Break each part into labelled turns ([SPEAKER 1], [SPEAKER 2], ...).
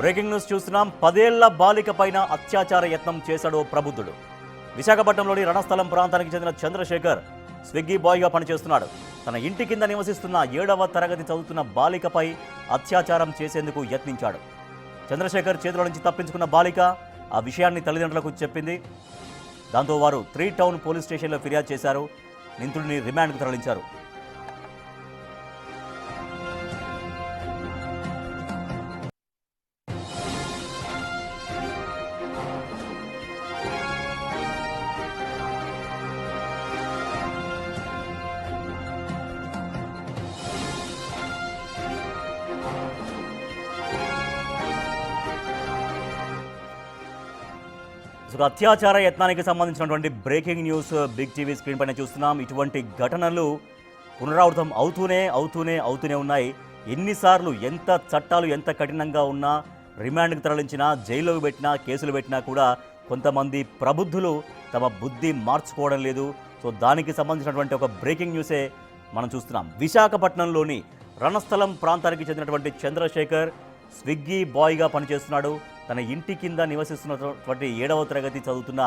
[SPEAKER 1] Breaking news చూస్తున్నాం. 10 ఏళ్ల బాలిక పైన అత్యాచార యత్నం చేశాడు ప్రబుద్ధుడు. విశాఖపట్నంలోని రణస్థలం ప్రాంతానికి చెందిన చంద్రశేఖర్ స్విగ్గీ బాయ్గా పనిచేస్తున్నాడు. తన ఇంటి కింద నివసిస్తున్న 7వ తరగతి చదువుతున్న బాలికపై అత్యాచారం చేసేందుకు యత్నించాడు. చంద్రశేఖర్ చేతుల నుంచి తప్పించుకున్న బాలిక ఆ విషయాన్ని తల్లిదండ్రులకు చెప్పింది. దాంతో వారు 3 టౌన్ పోలీస్ స్టేషన్లో ఫిర్యాదు చేశారు. నిందితుడిని రిమాండ్కు తరలించారు. అత్యాచార యత్నానికి సంబంధించినటువంటి breaking news Big TV screen పైన చూస్తున్నాం. ఇటువంటి ఘటనలు పునరావృతం అవుతూనే ఉన్నాయి. ఎన్నిసార్లు ఎంత చట్టాలు ఎంత కఠినంగా ఉన్నా, రిమాండ్కి తరలించినా, జైల్లోకి పెట్టినా, కేసులు పెట్టినా కూడా కొంతమంది ప్రబుద్ధులు తమ బుద్ధి మార్చుకోవడం లేదు. సో దానికి సంబంధించినటువంటి ఒక బ్రేకింగ్ న్యూసే మనం చూస్తున్నాం. విశాఖపట్నంలోని రణస్థలం ప్రాంతానికి చెందినటువంటి చంద్రశేఖర్ స్విగ్గీ బాయ్గా పనిచేస్తున్నాడు. తన ఇంటి కింద నివసిస్తున్నటువంటి 7వ తరగతి చదువుతున్న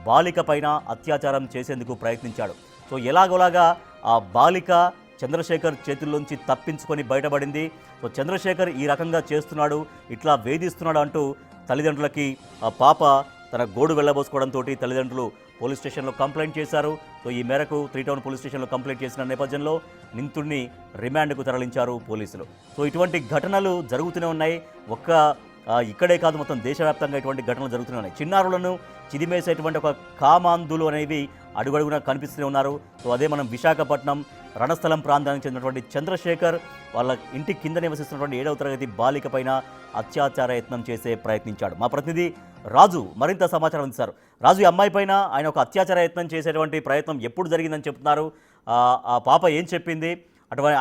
[SPEAKER 1] బాలిక పైన అత్యాచారం చేసేందుకు ప్రయత్నించాడు. సో ఎలాగోలాగా ఆ బాలిక చంద్రశేఖర్ చేతుల్లోంచి తప్పించుకొని బయటపడింది. సో చంద్రశేఖర్ ఈ రకంగా చేస్తున్నాడు, ఇట్లా వేధిస్తున్నాడు అంటూ తల్లిదండ్రులకి ఆ పాప తన గోడు వెళ్ళబోసుకోవడంతో తల్లిదండ్రులు పోలీస్ స్టేషన్లో కంప్లైంట్ చేశారు. సో ఈ మేరకు 3 టౌన్ పోలీస్ స్టేషన్లో కంప్లైంట్ చేసిన నేపథ్యంలో నిందితుడిని రిమాండ్కు తరలించారు పోలీసులు. సో ఇటువంటి ఘటనలు జరుగుతూనే ఉన్నాయి. ఇక్కడే కాదు, మొత్తం దేశవ్యాప్తంగా ఇటువంటి ఘటనలు జరుగుతూనే ఉన్నాయి. చిన్నారులను చిదిమేసేటువంటి ఒక కామాంధులు అనేవి అడుగడుగునా కనిపిస్తూనే ఉన్నారు. సో అదే మనం విశాఖపట్నం రణస్థలం ప్రాంతానికి చెందినటువంటి చంద్రశేఖర్ వాళ్ళ ఇంటి కింద నివసిస్తున్నటువంటి 7వ తరగతి బాలిక పైన అత్యాచార యత్నం చేసే ప్రయత్నించాడు. మా ప్రతినిధి రాజు మరింత సమాచారం అందిస్తారు. రాజు, ఈ అమ్మాయి పైన ఆయన ఒక అత్యాచార యత్నం చేసేటువంటి ప్రయత్నం ఎప్పుడు జరిగిందని చెప్తున్నారు? ఆ పాప ఏం చెప్పింది?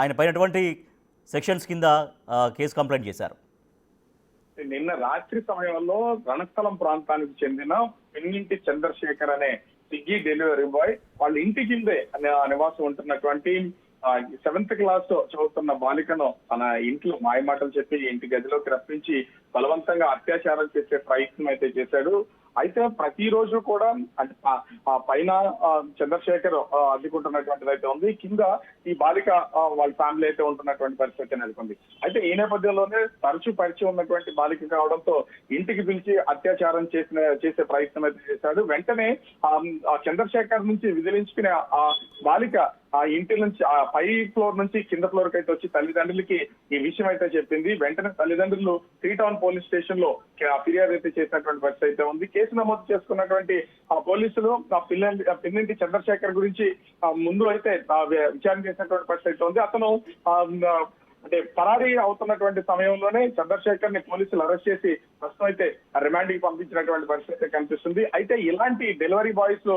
[SPEAKER 1] ఆయన పైన ఎటువంటి సెక్షన్స్ కింద కేసు కంప్లైంట్ చేశారు?
[SPEAKER 2] నిన్న రాత్రి సమయంలో రణస్థలం ప్రాంతానికి చెందిన పెన్నింటి చంద్రశేఖర్ అనే స్విగ్గీ డెలివరీ బాయ్ వాళ్ళ ఇంటి కిందే నివాసం ఉంటున్నటువంటి 7th క్లాస్ చదువుతున్న బాలికను తన ఇంట్లో మాయమాటలు చెప్పి ఇంటి గదిలోకి రప్పించి బలవంతంగా అత్యాచారం చేసే ప్రయత్నం అయితే చేశాడు. అయితే ప్రతిరోజు కూడా అంటే పైన చంద్రశేఖర్ అడ్డుకుంటున్నటువంటిది అయితే ఉంది, కింద ఈ బాలిక వాళ్ళ ఫ్యామిలీ అయితే ఉంటున్నటువంటి పరిస్థితి నెలకొంది. అయితే ఈ నేపథ్యంలోనే తరచూ పరిచయం ఉన్నటువంటి బాలిక కావడంతో ఇంటికి పిలిచి అత్యాచారం చేసే ప్రయత్నం అయితే చేశాడు. వెంటనే చంద్రశేఖర్ నుంచి విదిలించుకునే ఆ బాలిక ఆ ఇంటి నుంచి ఆ పై ఫ్లోర్ నుంచి కింద ఫ్లోర్ కి అయితే వచ్చి తల్లిదండ్రులకి ఈ విషయం అయితే చెప్పింది. వెంటనే తల్లిదండ్రులు 3 టౌన్ పోలీస్ స్టేషన్ లో ఫిర్యాదు అయితే చేసినటువంటి పరిస్థితి అయితే ఉంది. కేసు నమోదు చేసుకున్నటువంటి ఆ పోలీసులు పిన్నింటి చంద్రశేఖర్ గురించి ముందు అయితే విచారణ చేసినటువంటి పరిస్థితి అయితే ఉంది. అతను అంటే పరారీ అవుతున్నటువంటి సమయంలోనే చంద్రశేఖర్ ని పోలీసులు అరెస్ట్ చేసి ప్రస్తుతం అయితే రిమాండ్ కి పంపించినటువంటి పరిస్థితి కనిపిస్తుంది. అయితే ఇలాంటి డెలివరీ బాయ్స్ లో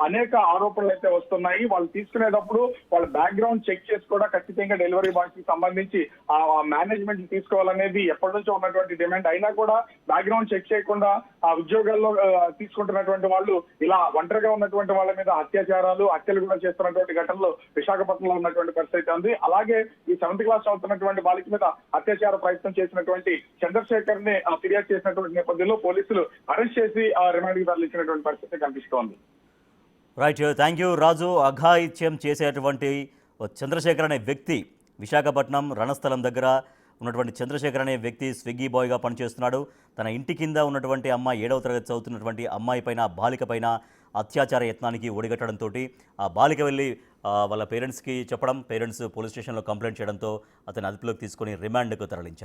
[SPEAKER 2] అనేక ఆరోపణలు అయితే వస్తున్నాయి. వాళ్ళు తీసుకునేటప్పుడు వాళ్ళ బ్యాక్గ్రౌండ్ చెక్ చేసి కూడా ఖచ్చితంగా డెలివరీ బాయ్స్ కి సంబంధించి ఆ మేనేజ్మెంట్ తీసుకోవాలనేది ఎప్పటి నుంచో ఉన్నటువంటి డిమాండ్. అయినా కూడా బ్యాక్గ్రౌండ్ చెక్ చేయకుండా ఆ ఉద్యోగాల్లో తీసుకుంటున్నటువంటి వాళ్ళు ఇలా ఒంటరిగా ఉన్నటువంటి వాళ్ళ మీద హత్యలు కూడా చేస్తున్నటువంటి ఘటనలు విశాఖపట్నంలో ఉన్నటువంటి పరిస్థితి ఉంది. అలాగే ఈ 7th క్లాస్ అవుతున్నటువంటి బాలిక మీద అత్యాచార ప్రయత్నం చేసినటువంటి చంద్రశేఖర్ ని ఫిర్యాదు చేసినటువంటి నేపథ్యంలో పోలీసులు అరెస్ట్ చేసి రిమాండ్ కి తరలించినటువంటి పరిస్థితి కనిపిస్తోంది.
[SPEAKER 1] రైట్, థ్యాంక్ యూ రాజు. అఘాయిత్యం చేసేటువంటి చంద్రశేఖర్ అనే వ్యక్తి విశాఖపట్నం రణస్థలం దగ్గర ఉన్నటువంటి చంద్రశేఖర్ అనే వ్యక్తి స్విగ్గీ బాయ్గా పనిచేస్తున్నాడు. తన ఇంటి కింద ఉన్నటువంటి అమ్మాయి 7వ తరగతి చదువుతున్నటువంటి అమ్మాయి పైన బాలిక పైన అత్యాచార యత్నానికి ఒడిగట్టడంతో ఆ బాలిక వెళ్ళి వాళ్ళ పేరెంట్స్కి చెప్పడం, పేరెంట్స్ పోలీస్ స్టేషన్లో కంప్లైంట్ చేయడంతో అతను అదుపులోకి తీసుకొని రిమాండ్కు తరలించారు.